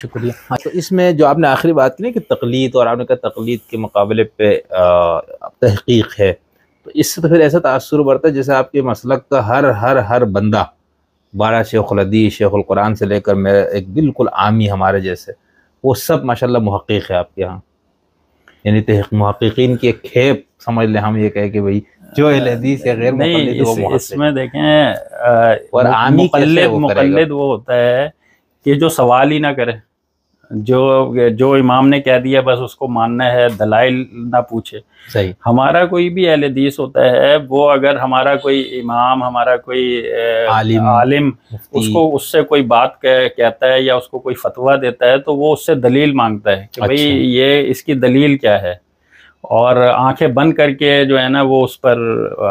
شکریہ. تو اس میں جو آپ نے آخری بات کی نا کہ تقلید، اور آپ نے کہا تقلید کے مقابلے پہ تحقیق ہے، تو اس سے تو پھر ایسا تاثر بڑھتا ہے جیسے آپ کے مسلک کا ہر بندہ، بارہ شیخ الحدیث، شیخ القرآن سے لے کر میرا ایک بالکل عامی ہمارے جیسے، وہ سب ماشاءاللہ محقق ہے آپ کے ہاں. یعنی محققین کی ایک کھیپ سمجھ لیں، ہم یہ کہیں کہ بھئی جو اہل حدیث یا غیر مقلد وہ محقق. اس میں دیکھیں اور عامی کیسے وہ کرے گا؟ مقلد وہ ہوتا ہے کہ جو سوال ہی نہ کرے، جو امام نے کہہ دیا بس اس کو ماننا ہے، دلائل نہ پوچھے. صحیح. ہمارا کوئی بھی اہل حدیث ہوتا ہے، وہ اگر ہمارا کوئی امام، ہمارا کوئی عالم اس سے کوئی بات کہتا ہے یا اس کو کوئی فتویٰ دیتا ہے، تو وہ اس سے دلیل مانگتا ہے کہ بھئی یہ اس کی دلیل کیا ہے، اور آنکھیں بند کر کے جو ہے نا وہ اس پر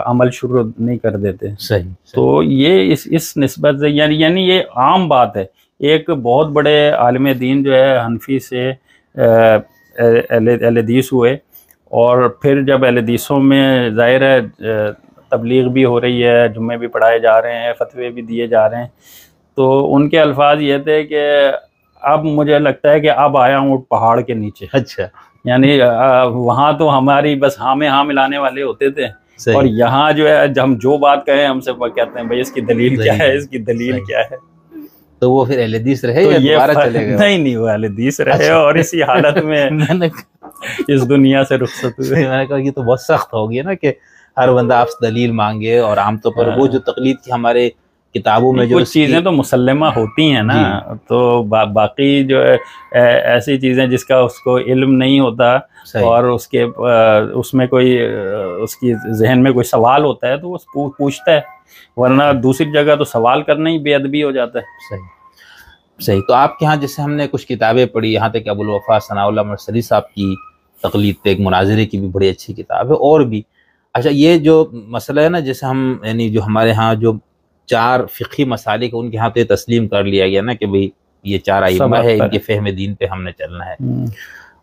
عمل شروع نہیں کر دیتے. صحیح. تو یہ اس نسبت سے یعنی یہ عام بات ہے. ایک بہت بڑے عالم دین جو ہے حنفی سے اہل حدیث ہوئے، اور پھر جب اہل حدیثوں میں ظاہر ہے تبلیغ بھی ہو رہی ہے، جمعے بھی پڑھائے جا رہے ہیں، فتوے بھی دیے جا رہے ہیں، تو ان کے الفاظ یہ تھے کہ اب مجھے لگتا ہے کہ اب آیا ہوں پہاڑ کے نیچے. اچھا. یعنی وہاں تو ہماری بس ہاں میں ہاں ملانے والے ہوتے تھے، اور یہاں جو ہے ہم جو بات کہیں ہم سے کہتے ہیں بھائی اس کی دلیل کیا ہے، اس کی دلیل کیا ہے. تو وہ پھر اہل حدیث رہے یا دوبارہ چلے گئے؟ نہیں، وہ اہل حدیث رہے اور اسی حالت میں اس دنیا سے رخصت ہوئے. میں نے کہا یہ تو بہت سخت ہو گیا نا کہ ہر بندہ آپ سے دلیل مانگے، اور عام طور پر وہ جو تقلید کی ہمارے کتابوں میں جو کچھ چیزیں تو مسلمہ ہوتی ہیں نا، تو باقی جو ایسی چیزیں جس کا اس کو علم نہیں ہوتا اور اس میں کوئی اس کی ذہن میں کوئی سوال ہوتا ہے تو وہ پوچھتا ہے، ورنہ دوسری جگہ تو سوال کرنا ہی بے ادبی ہو جاتا ہے. صحیح. تو آپ کے ہاں جیسے ہم نے کچھ کتابیں پڑھی، یہاں تک کہ ابوالوفا ثناء اللہ مرسلی صاحب کی تقلید پہ ایک مناظرے کی بھی بڑی اچھی کتاب ہے، اور بھی. اچھا، یہ جو مسئلہ ہے نا، جیسے ہم یعنی جو ہمارے ہاں جو 4 فقہی مسالک ان کے ہاں تو یہ تسلیم کر لیا گیا نا کہ بھئی یہ 4 ائمہ ہے، ان کے فہم دین پہ ہم نے چلنا ہے.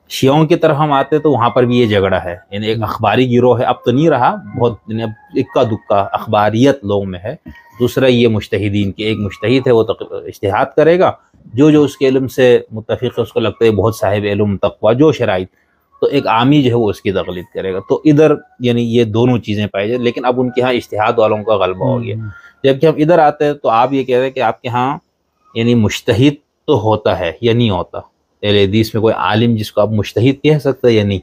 شیعوں کی طرف ہم آتے تو وہاں پر بھی یہ جھگڑا ہے، یعنی ایک اخباری گروہ ہے، اب تو نہیں رہا، بہت اکا دکا اخباریت لوگ میں ہے. دوسرا یہ مجتہدین کے، ایک مجتہد ہے وہ اجتہاد کرے گا، جو اس کے علم سے متفق ہے، اس کو لگتا ہے بہت صاحب علم تقویٰ جو شرائط، تو ایک عامی جو ہے وہ اس کی تقلید کرے گا. تو ادھر یعنی یہ دونوں چیزیں پائی جائیں، لیکن اب ان کے ہاں اجتہاد والوں کا غلبہ ہو گیا. جبکہ ہم ادھر آتے ہیں تو آپ یہ کہہ رہے ہیں کہ آپ کے ہاں یعنی مجتہد تو ہوتا ہے یا نہیں ہوتا؟ اہل حدیث میں کوئی عالم جس کو آپ مجتہد کہہ سکتے ہیں یا نہیں؟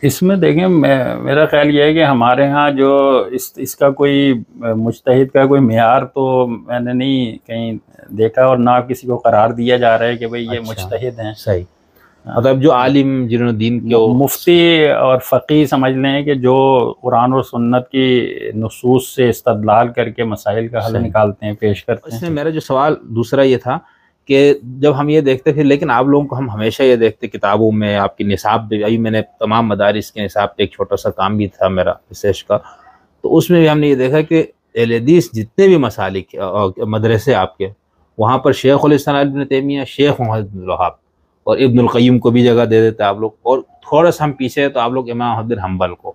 اس میں دیکھیں میرا خیال یہ ہے کہ ہمارے ہاں جو اس کا کوئی مجتہد کا کوئی معیار تو میں نے نہیں کہیں دیکھا، اور نہ کسی کو قرار دیا جا رہا ہے کہ بھئی یہ مجتہد ہیں. صحیح. مطلب جو عالم جنہوں نے دین کو مفتی اور فقی سمجھ لیں کہ جو قرآن اور سنت کی نصوص سے استدلال کر کے مسائل کا حل نکالتے ہیں، پیش کرتے ہیں. اس میں میرا جو سوال دوسرا یہ تھا کہ جب ہم یہ دیکھتے تھے، لیکن آپ لوگوں کو ہم ہمیشہ یہ دیکھتے کتابوں میں آپ کی نصاب بھی، ابھی میں نے تمام مدارس کے نصاب پہ ایک چھوٹا سا کام بھی تھا میرا ریسرچ کا، تو اس میں بھی ہم نے یہ دیکھا کہ اہل حدیث جتنے بھی مسالک مدرسے آپ کے، وہاں پر شیخ الاسلام ابن تیمیہ، شیخ محمد بن الوہاب اور ابن القیم کو بھی جگہ دے دیتے آپ لوگ، اور تھوڑا سا ہم پیچھے تو آپ لوگ امام احمد بن حنبل کو.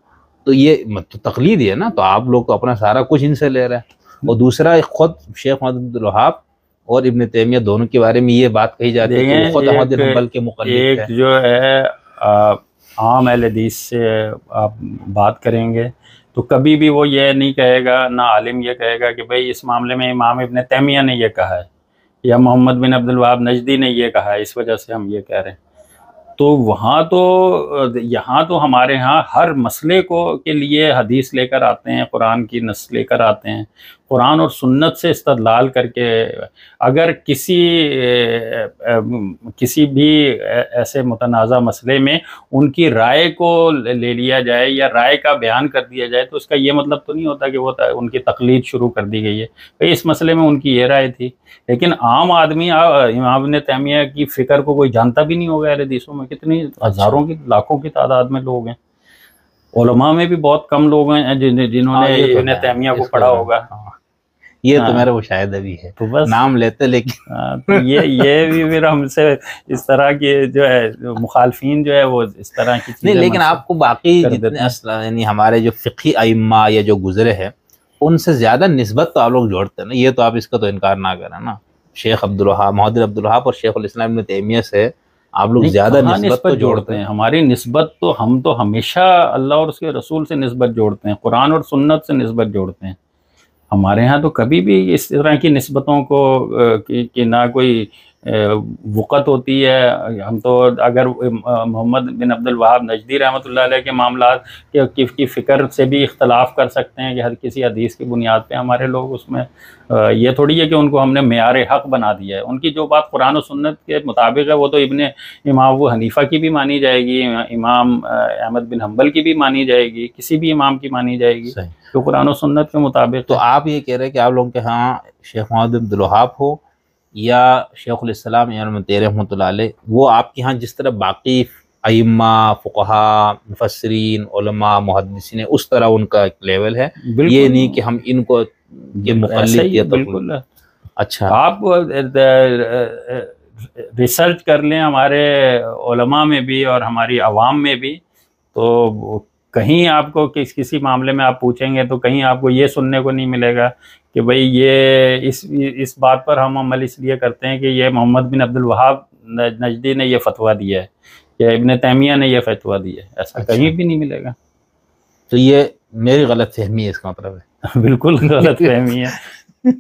تو یہ تقلید ہے نا، تو آپ لوگ تو اپنا سارا کچھ ان سے لے رہے ہیں. اور دوسرا خود شیخ محمد بن الوہاب اور ابن تیمیہ دونوں کے بارے میں یہ بات کہی جاتی ہے کہ وہ خود احمد بن حنبل کے مقلد ہے. ایک جو ہے عام اہل حدیث سے آپ بات کریں گے تو کبھی بھی وہ یہ نہیں کہے گا، نہ عالم یہ کہے گا کہ بھئی اس معاملے میں امام ابن تیمیہ نے یہ کہا ہے یا محمد بن عبد الوہاب نجدی نے یہ کہا ہے، اس وجہ سے ہم یہ کہہ رہے ہیں. تو وہاں تو یہاں تو ہمارے ہاں ہر مسئلے کے لیے حدیث لے کر آتے ہیں، قرآن کی نص لے کر آتے ہیں، قرآن اور سنت سے استدلال کر کے اگر کسی بھی ایسے متنازع مسئلے میں ان کی رائے کو لے لیا جائے یا رائے کا بیان کر دیا جائے، تو اس کا یہ مطلب تو نہیں ہوتا کہ وہ ان کی تقلید شروع کر دی گئی ہے. اس مسئلے میں ان کی یہ رائے تھی، لیکن عام آدمی امام ابن تیمیہ کی فکر کو کوئی جانتا بھی نہیں ہوگا. اہل حدیثوں میں کتنی ہزاروں کی لاکھوں کی تعداد میں لوگ ہیں، علماء میں بھی بہت کم لوگ ہیں جنہوں نے ابن تیمیہ کو پڑھا ہوگا. یہ تو میرا مشاہدہ بھی ہے، تو بس نام لیتے لیکن یہ بھی پھر ہم سے اس طرح کی جو ہے مخالفین جو ہے وہ اس طرح کی چیزیں نہیں. لیکن آپ کو باقی جتنے یعنی ہمارے جو فقہی ائمہ یا جو گزرے ہیں ان سے زیادہ نسبت تو آپ لوگ جوڑتے ہیں نا، یہ تو آپ اس کا تو انکار نہ کریں نا. شیخ عبدالوہاب محمد عبدالوہاب اور شیخ الاسلام ابن تیمیہ سے آپ لوگ نہیں، زیادہ کہاں نسبت کو جوڑتے ہیں؟ ہماری نسبت تو ہم تو ہمیشہ اللہ اور اس کے رسول سے نسبت جوڑتے ہیں، قرآن اور سنت سے نسبت جوڑتے ہیں. ہمارے ہاں تو کبھی بھی اس طرح کی نسبتوں کو کہ نہ کوئی وقت ہوتی ہے. ہم تو اگر محمد بن عبد الوہاب نجدی رحمۃ اللہ علیہ کے معاملات کی فکر سے بھی اختلاف کر سکتے ہیں کہ ہر کسی حدیث کی بنیاد پہ ہمارے لوگ اس میں یہ تھوڑی ہے کہ ان کو ہم نے معیار حق بنا دیا ہے. ان کی جو بات قرآن و سنت کے مطابق ہے وہ تو امام ابو حنیفہ کی بھی مانی جائے گی، امام احمد بن حنبل کی بھی مانی جائے گی، کسی بھی امام کی مانی جائے گی جو قرآن و سنت کے مطابق. تو آپ یہ کہہ رہے ہیں کہ آپ لوگوں کے ہاں شیخ محمد بن عبدالوہاب ہو یا شیخ الاسلام ابن تیمیہ رحمۃ اللہ علیہ، وہ آپ کے ہاں جس طرح باقی ائمہ، فقہا، مفسرین، علماء، محدثین اس طرح ان کا ایک لیول ہے، یہ نہیں کہ ہم ان کو کے مقلد یا بالکل. اچھا آپ ریسرچ کر لیں ہمارے علماء میں بھی اور ہماری عوام میں بھی، تو کہیں آپ کو کسی معاملے میں آپ پوچھیں گے تو کہیں آپ کو یہ سننے کو نہیں ملے گا کہ بھئی یہ اس بات پر ہم عمل اس لیے کرتے ہیں کہ یہ محمد بن عبد الوہاب نجدی نے یہ فتویٰ دیا ہے یا ابن تیمیہ نے یہ فتویٰ دیا ہے. ایسا کہیں بھی نہیں ملے گا. تو یہ میری غلط فہمی ہے اس کا مطلب ہے. بالکل غلط فہمی ہے.